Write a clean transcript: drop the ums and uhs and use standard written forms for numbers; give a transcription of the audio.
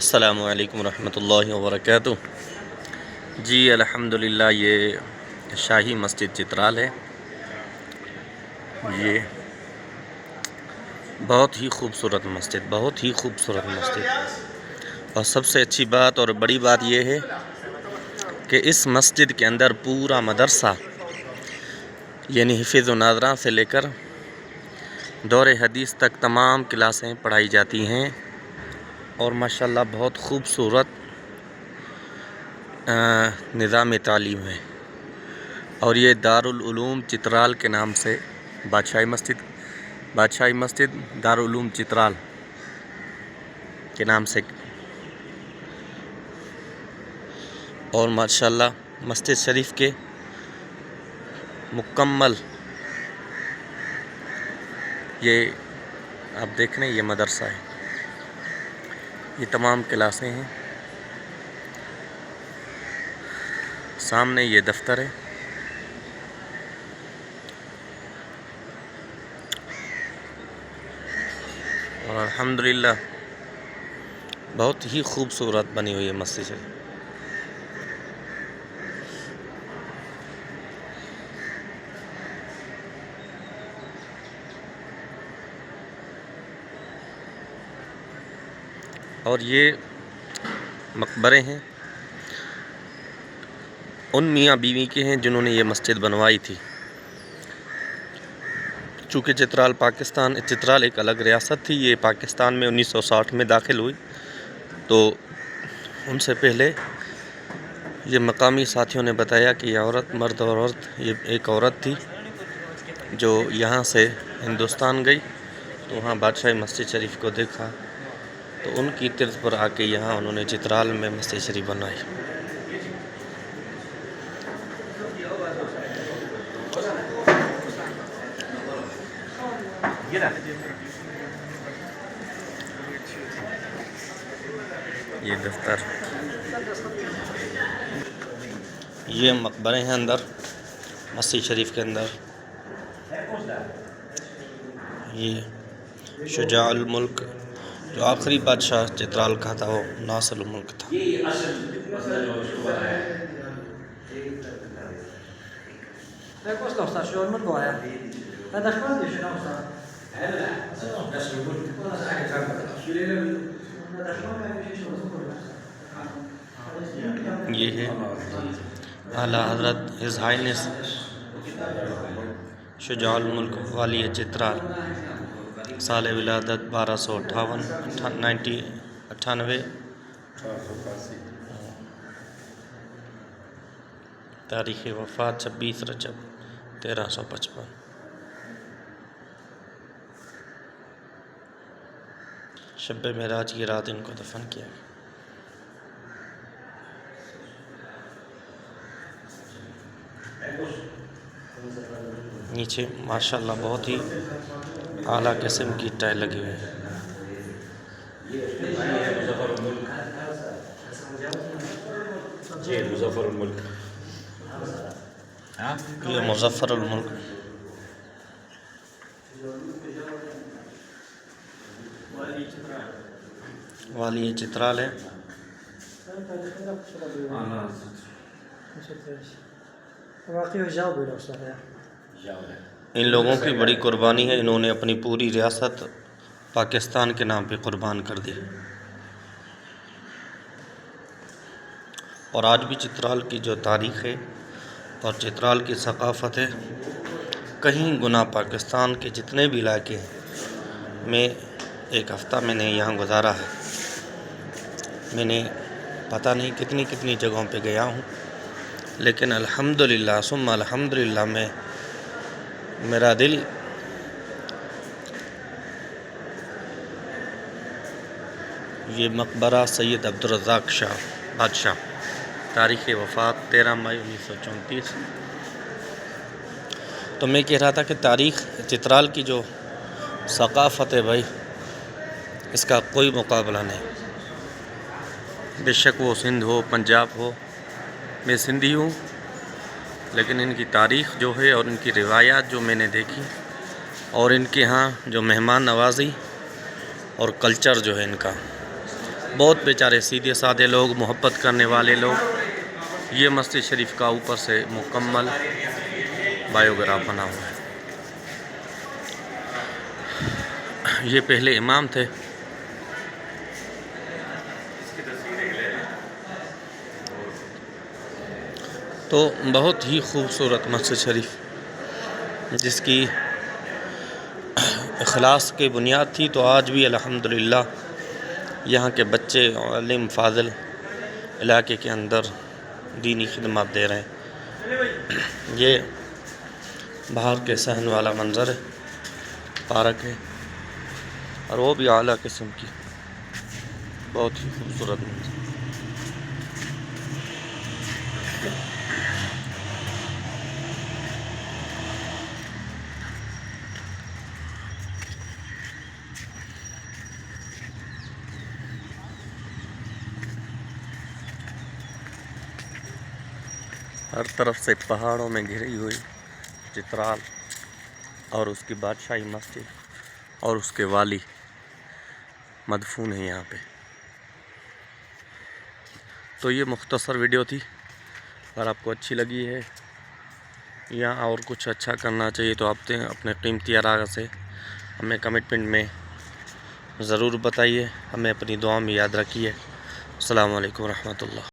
السلام علیکم ورحمۃ اللہ وبرکاتہ۔ جی الحمدللہ یہ شاہی مسجد چترال ہے۔ یہ بہت ہی خوبصورت مسجد، بہت ہی خوبصورت مسجد، اور سب سے اچھی بات اور بڑی بات یہ ہے کہ اس مسجد کے اندر پورا مدرسہ یعنی حفظ و ناظراں سے لے کر دور حدیث تک تمام کلاسیں پڑھائی جاتی ہیں، اور ماشاءاللہ بہت خوبصورت نظام تعلیم ہے۔ اور یہ دارالعلوم چترال کے نام سے بادشاہی مسجد دارالعلوم چترال کے نام سے، اور ماشاءاللہ مسجد شریف کے مکمل یہ آپ دیکھ رہے ہیں، یہ مدرسہ ہے، یہ تمام کلاسیں ہیں، سامنے یہ دفتر ہے، اور الحمدللہ بہت ہی خوبصورت بنی ہوئی ہے مسجد ہے۔ اور یہ مقبرے ہیں ان میاں بیوی کے ہیں جنہوں نے یہ مسجد بنوائی تھی۔ چونکہ چترال ایک الگ ریاست تھی، یہ پاکستان میں 1960 میں داخل ہوئی، تو ان سے پہلے یہ مقامی ساتھیوں نے بتایا کہ یہ مرد اور عورت، یہ ایک عورت تھی جو یہاں سے ہندوستان گئی، تو وہاں بادشاہی مسجد شریف کو دیکھا، تو ان کی طرز پر آ کے یہاں انہوں نے چترال میں مسجد شریف بنائی۔ یہ دفتر، یہ مقبرے ہیں اندر مسجد شریف کے اندر۔ یہ شجاع الملک جو آخری بادشاہ چترال کا تھا، وہ ناصر الملک تھا۔ یہ ہے اعلیٰ حضرت ہز ہائنس شجاع الملک والی چترال، سال ولادت 1258، تاریخ وفات 26 رجب 1355۔ شب معراج کی رات ان کو دفن کیا گیا۔ نیچے ماشاءاللہ بہت ہی اعلیٰ قسم کی ٹائل لگی ہوئی ہے۔ یہ مظفر الملک، یہ مظفر الملک، والی چترال ہے۔ ان لوگوں کی بڑی قربانی ہے، انہوں نے اپنی پوری ریاست پاکستان کے نام پہ قربان کر دی، اور آج بھی چترال کی جو تاریخ ہے اور چترال کی ثقافت ہے، کہیں گنا پاکستان کے جتنے بھی علاقے ہیں، میں ایک ہفتہ میں نے یہاں گزارا ہے، میں نے پتہ نہیں کتنی جگہوں پہ گیا ہوں، لیکن الحمدللہ ثم الحمدللہ میں میرا دل یہ مقبرہ سید عبدالرزاق شاہ بادشاہ، تاریخ وفات 13 مئی 1934۔ تو میں کہہ رہا تھا کہ تاریخ چترال کی جو ثقافت ہے بھائی، اس کا کوئی مقابلہ نہیں۔ بے شک وہ سندھ ہو، پنجاب ہو، میں سندھی ہوں، لیکن ان کی تاریخ جو ہے اور ان کی روایات جو میں نے دیکھی، اور ان کے ہاں جو مہمان نوازی اور کلچر جو ہے ان کا، بہت بیچارے سیدھے سادے لوگ، محبت کرنے والے لوگ۔ یہ مسجد شریف کا اوپر سے مکمل بایوگراف بنا ہوا ہے۔ یہ پہلے امام تھے۔ تو بہت ہی خوبصورت مسجد شریف، جس کی اخلاص کی بنیاد تھی، تو آج بھی الحمدللہ یہاں کے بچے علم فاضل علاقے کے اندر دینی خدمات دے رہے ہیں۔ یہ باہر کے صحن والا منظر ہے، پارک ہے، اور وہ بھی اعلیٰ قسم کی بہت ہی خوبصورت منظر۔ ہر طرف سے پہاڑوں میں گھری ہوئی چترال اور اس کی بادشاہی مسجد اور اس کے والی مدفون ہیں یہاں پہ۔ تو یہ مختصر ویڈیو تھی، اگر آپ کو اچھی لگی ہے یا اور کچھ اچھا کرنا چاہیے تو آپ اپنے قیمتی آراء سے ہمیں کمنٹ میں ضرور بتائیے، ہمیں اپنی دعا میں یاد رکھیے۔ السلام علیکم ورحمۃ اللہ۔